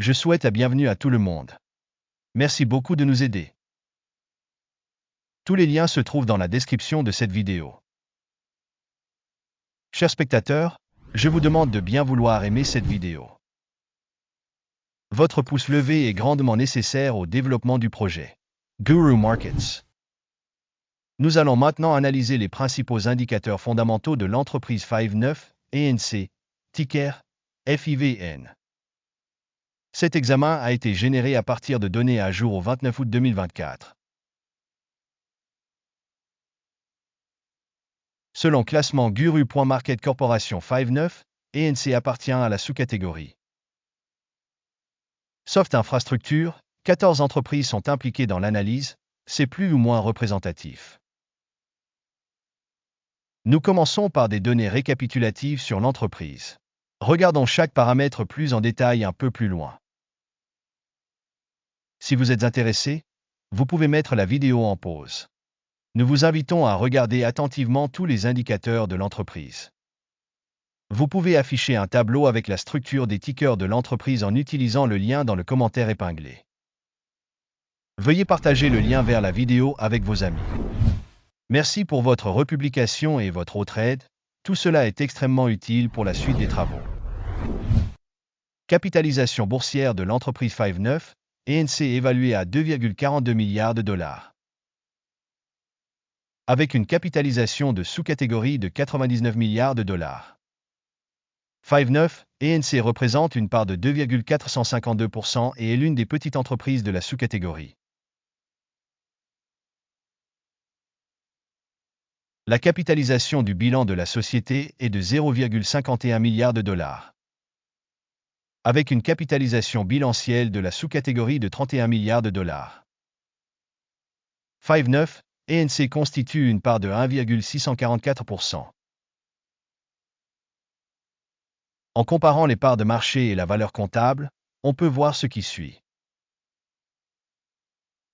Je souhaite la bienvenue à tout le monde. Merci beaucoup de nous aider. Tous les liens se trouvent dans la description de cette vidéo. Chers spectateurs, je vous demande de bien vouloir aimer cette vidéo. Votre pouce levé est grandement nécessaire au développement du projet. Guru Markets. Nous allons maintenant analyser les principaux indicateurs fondamentaux de l'entreprise Five9, ANC, ticker FIVN. Cet examen a été généré à partir de données à jour au 29 août 2024. Selon classement Guru.Market Corporation Five9, ANC appartient à la sous-catégorie Soft Infrastructure. 14 entreprises sont impliquées dans l'analyse, c'est plus ou moins représentatif. Nous commençons par des données récapitulatives sur l'entreprise. Regardons chaque paramètre plus en détail un peu plus loin. Si vous êtes intéressé, vous pouvez mettre la vidéo en pause. Nous vous invitons à regarder attentivement tous les indicateurs de l'entreprise. Vous pouvez afficher un tableau avec la structure des tickers de l'entreprise en utilisant le lien dans le commentaire épinglé. Veuillez partager le lien vers la vidéo avec vos amis. Merci pour votre republication et votre autre aide, tout cela est extrêmement utile pour la suite des travaux. Capitalisation boursière de l'entreprise Five9, ANC évaluée à 2,42 milliards de dollars. Avec une capitalisation de sous-catégorie de 99 milliards de dollars. Five9, ANC représente une part de 2,452% et est l'une des petites entreprises de la sous-catégorie. La capitalisation du bilan de la société est de 0,51 milliard de dollars. Avec une capitalisation bilancielle de la sous-catégorie de 31 milliards de dollars. Five9, ANC constitue une part de 1,644%. En comparant les parts de marché et la valeur comptable, on peut voir ce qui suit.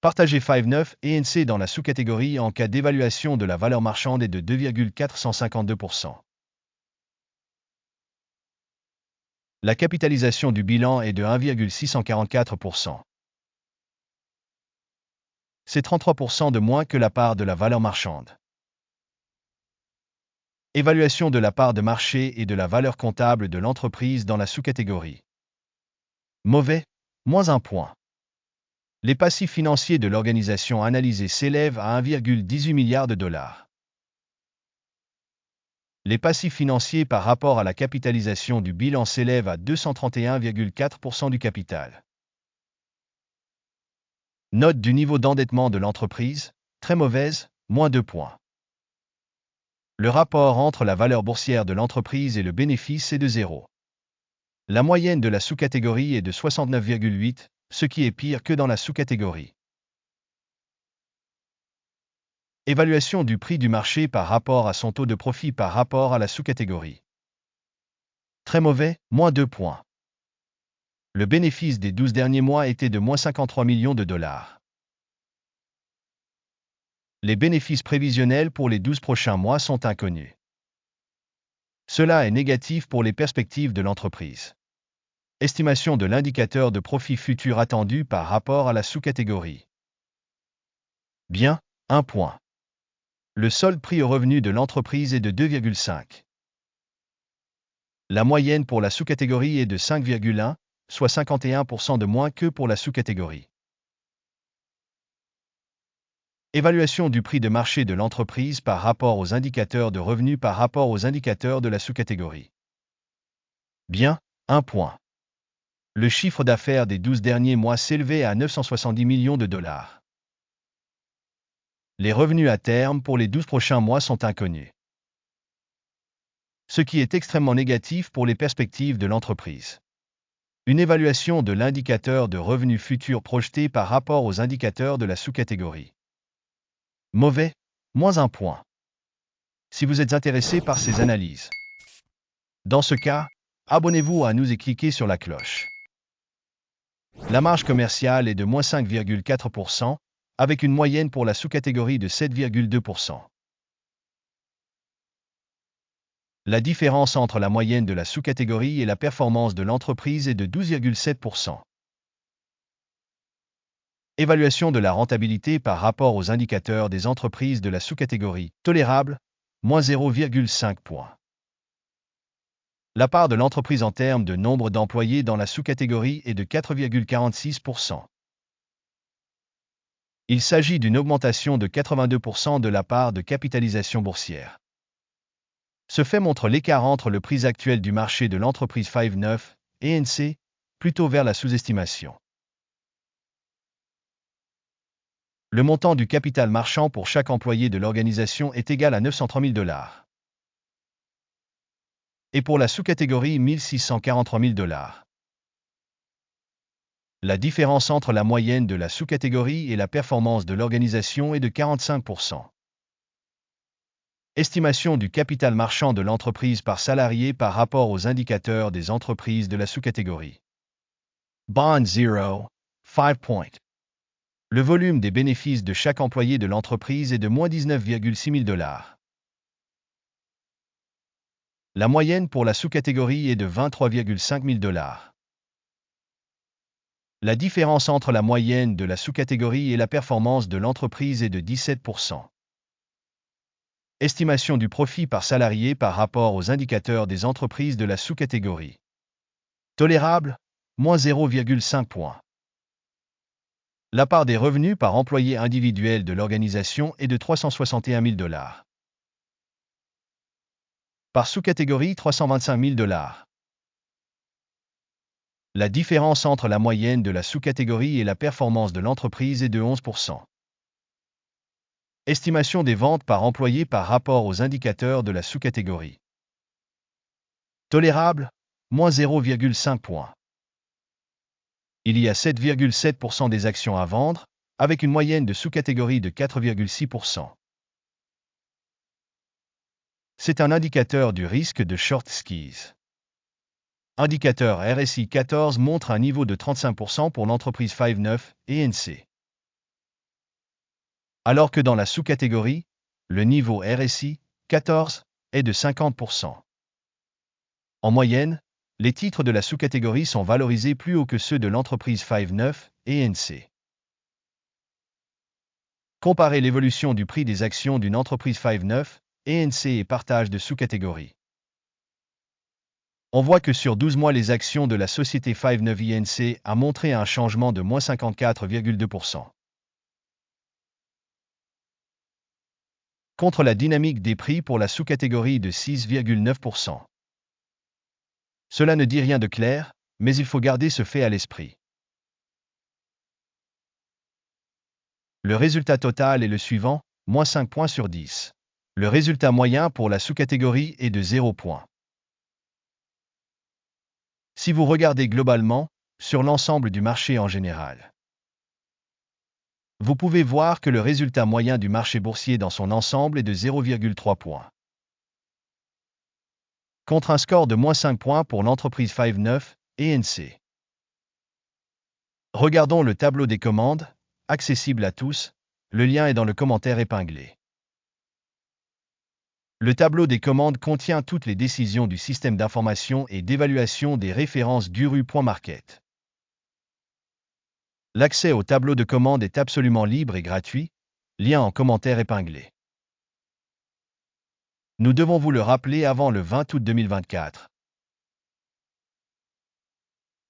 Partagez Five9 ANC dans la sous-catégorie en cas d'évaluation de la valeur marchande est de 2,452%. La capitalisation du bilan est de 1,644%. C'est 33% de moins que la part de la valeur marchande. Évaluation de la part de marché et de la valeur comptable de l'entreprise dans la sous-catégorie. Mauvais, moins 1 point. Les passifs financiers de l'organisation analysée s'élèvent à 1,18 milliard de dollars. Les passifs financiers par rapport à la capitalisation du bilan s'élèvent à 231,4% du capital. Note du niveau d'endettement de l'entreprise, très mauvaise, moins 2 points. Le rapport entre la valeur boursière de l'entreprise et le bénéfice est de 0. La moyenne de la sous-catégorie est de 69,8, ce qui est pire que dans la sous-catégorie. Évaluation du prix du marché par rapport à son taux de profit par rapport à la sous-catégorie. Très mauvais, moins 2 points. Le bénéfice des 12 derniers mois était de moins 53 millions de dollars. Les bénéfices prévisionnels pour les 12 prochains mois sont inconnus. Cela est négatif pour les perspectives de l'entreprise. Estimation de l'indicateur de profit futur attendu par rapport à la sous-catégorie. Bien, 1 point. Le solde prix au revenu de l'entreprise est de 2,5. La moyenne pour la sous-catégorie est de 5,1, soit 51% de moins que pour la sous-catégorie. Évaluation du prix de marché de l'entreprise par rapport aux indicateurs de revenus par rapport aux indicateurs de la sous-catégorie. Bien, 1 point. Le chiffre d'affaires des 12 derniers mois s'élevait à 970 millions de dollars. Les revenus à terme pour les 12 prochains mois sont inconnus. Ce qui est extrêmement négatif pour les perspectives de l'entreprise. Une évaluation de l'indicateur de revenus futurs projeté par rapport aux indicateurs de la sous-catégorie. Mauvais, moins 1 point. Si vous êtes intéressé par ces analyses. Dans ce cas, abonnez-vous à nous et cliquez sur la cloche. La marge commerciale est de moins 5,4%, avec une moyenne pour la sous-catégorie de 7,2%. La différence entre la moyenne de la sous-catégorie et la performance de l'entreprise est de 12,7%. Évaluation de la rentabilité par rapport aux indicateurs des entreprises de la sous-catégorie tolérable, moins 0,5 points. La part de l'entreprise en termes de nombre d'employés dans la sous-catégorie est de 4,46%. Il s'agit d'une augmentation de 82% de la part de capitalisation boursière. Ce fait montre l'écart entre le prix actuel du marché de l'entreprise Five Neuf et ENC, plutôt vers la sous-estimation. Le montant du capital marchand pour chaque employé de l'organisation est égal à 903 000 $. Et pour la sous-catégorie 1 643 000 $. La différence entre la moyenne de la sous-catégorie et la performance de l'organisation est de 45%. Estimation du capital marchand de l'entreprise par salarié par rapport aux indicateurs des entreprises de la sous-catégorie. Bond 0, 5 points. Le volume des bénéfices de chaque employé de l'entreprise est de moins 19,6 000 $. La moyenne pour la sous-catégorie est de 23,5 000 $. La différence entre la moyenne de la sous-catégorie et la performance de l'entreprise est de 17%. Estimation du profit par salarié par rapport aux indicateurs des entreprises de la sous-catégorie. Tolérable, moins 0,5 points. La part des revenus par employé individuel de l'organisation est de 361 000 $. Par sous-catégorie 325 000 $. La différence entre la moyenne de la sous-catégorie et la performance de l'entreprise est de 11%. Estimation des ventes par employé par rapport aux indicateurs de la sous-catégorie. Tolérable, moins 0,5 points. Il y a 7,7% des actions à vendre, avec une moyenne de sous-catégorie de 4,6%. C'est un indicateur du risque de short squeeze. Indicateur RSI 14 montre un niveau de 35% pour l'entreprise Five Neuf et ENC. Alors que dans la sous-catégorie, le niveau RSI 14 est de 50%. En moyenne, les titres de la sous-catégorie sont valorisés plus haut que ceux de l'entreprise Five Neuf et ENC. Comparez l'évolution du prix des actions d'une entreprise Five Neuf, ENC et partage de sous-catégories. On voit que sur 12 mois les actions de la société Five Neuf ENC a montré un changement de moins 54,2%. Contre la dynamique des prix pour la sous-catégorie de 6,9%. Cela ne dit rien de clair, mais il faut garder ce fait à l'esprit. Le résultat total est le suivant, moins 5 points sur 10. Le résultat moyen pour la sous-catégorie est de 0 points. Si vous regardez globalement, sur l'ensemble du marché en général, vous pouvez voir que le résultat moyen du marché boursier dans son ensemble est de 0,3 points. Contre un score de moins 5 points pour l'entreprise Five Neuf et ENC. Regardons le tableau des commandes, accessible à tous, le lien est dans le commentaire épinglé. Le tableau des commandes contient toutes les décisions du système d'information et d'évaluation des références Guru.market. L'accès au tableau de commandes est absolument libre et gratuit, lien en commentaire épinglé. Nous devons vous le rappeler avant le 20 août 2024.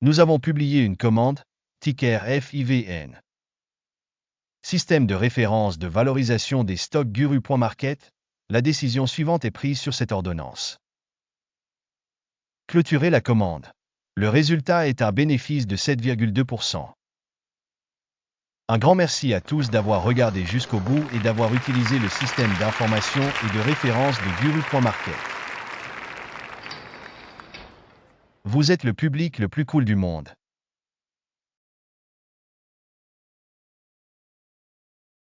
Nous avons publié une commande, ticker FIVN. Système de référence de valorisation des stocks Guru.market. La décision suivante est prise sur cette ordonnance. Clôturer la commande. Le résultat est un bénéfice de 7,2%. Un grand merci à tous d'avoir regardé jusqu'au bout et d'avoir utilisé le système d'information et de référence de Guru.market. Vous êtes le public le plus cool du monde.